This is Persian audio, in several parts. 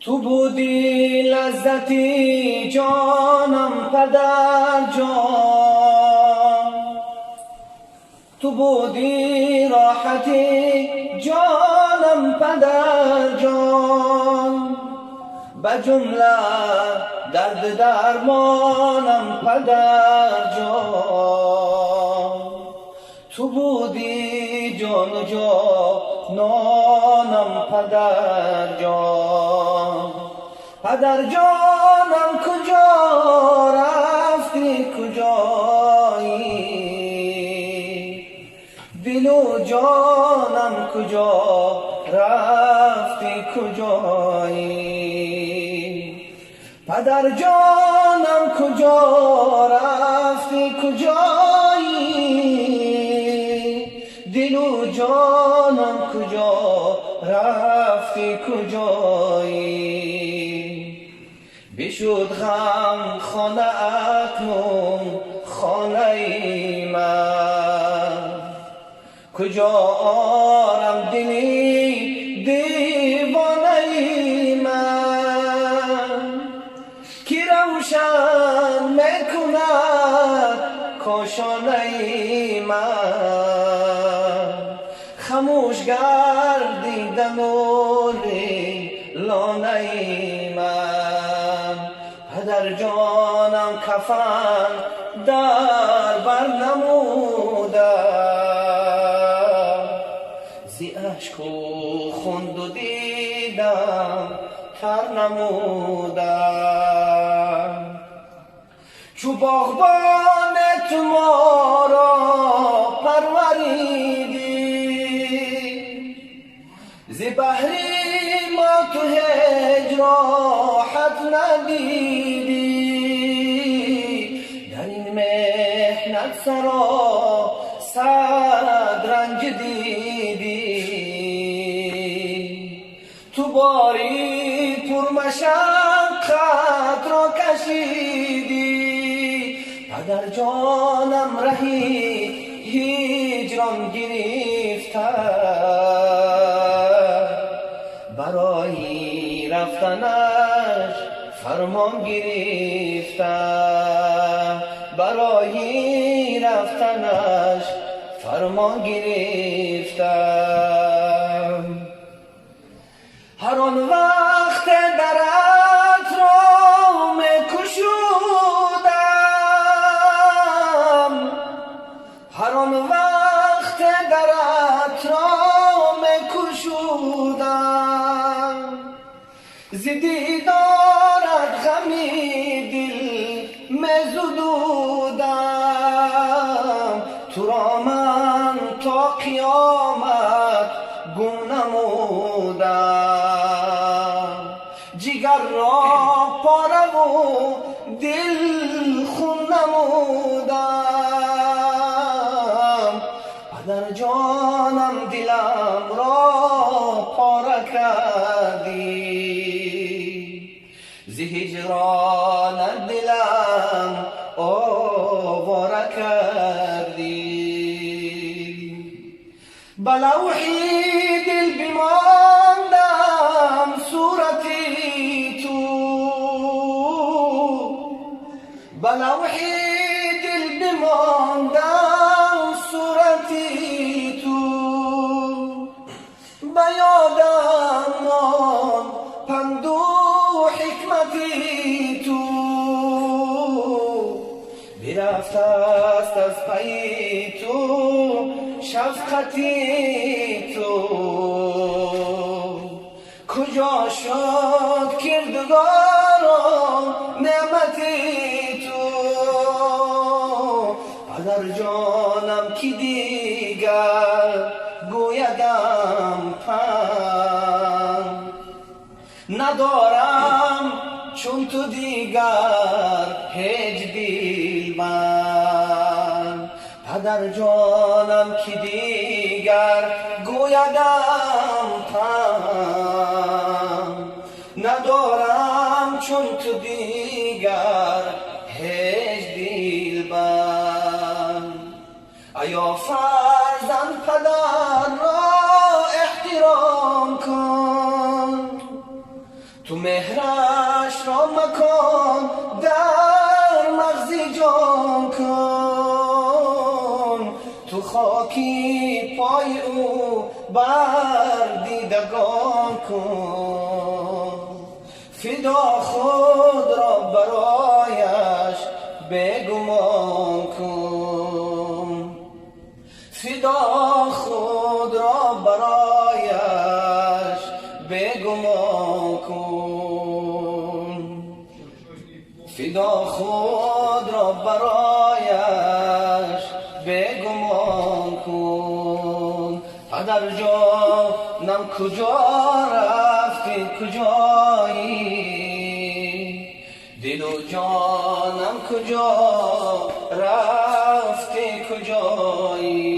تو بودی لذتی جانم پدر جان، تو بودی راحتی جانم پدر جان، بجمله درد درمانم پدر جان. تو بودی جان و جانانم پدر جان. پدر جانم کجا رفتی کجایی، دل و جانم کجا رفتی کجایی. پدر جانم کجا رفتی کجایی، دل و جانم کجا رفتی کجایی. بشد غم خانه اکنون خانه من، کجا آرم دلی دیوانه من. کی روشن میکند کاشانه من، خاموش گردیده نور لانه من. پدر جانم کفن در بر نموده، زی اشک و خون و دیدم تر نمودم. چو باغبان تو ما را پروریدی، زی بحری ما تو هجر راحت ندیدی. در این محنت سرا صد رنج دیدی، تو باری پر مشقت را کشیدی. پدر جانم رهی هجران گرفته، برای رفتنش فرمان گرفته، برای رفتنش فرمان گرفته. هر آن وقت در اطرام کشودم، هر آن وقت در اطرام کشودم. ز دیدارت غمی دل مزدودم، تو را من تا قیامت گم نمودم. جگر را پاره و دل خون نمودم. پدر جانم دلم را پاره کردی، ز هجران دلم آواره کردی. بلوحی دل بماندم صورتی تو، بلوحی دل بماندم صورتی تو. بیادم مان پند و حکمتی تو، برفت است از پی تو شفقتی تو. کجا شد کردگارم نعمتی تو. پدر جانم کی دیگر گویدم پند، ندارم چون تو دیگر هیچ دلبند. پدر جانم کی دیگر گویدم پند، ندارم چون تو دیگر هیچ دلبند. ایا فرزند پدر را احترام کن، تو مهرش را مکان در مغزی جان کن، تو خاکی پای او بر دیدگان کن، فدا خود را برایش بگمان کن، فدا خود را برایش بگمان کن، فدا خود را برایش بگمان کن. پدر جانم کجا رفتی کجایی، دل و جانم کجا رفتی کجایی،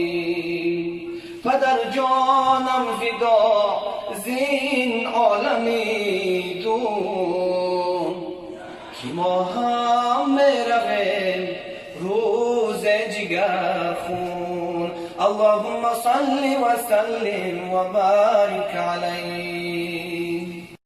پدر جانم فدا زین عالمی دون، که ما هم میرویم روز جگر خون. اللهم صل و سلم و بارک علیه.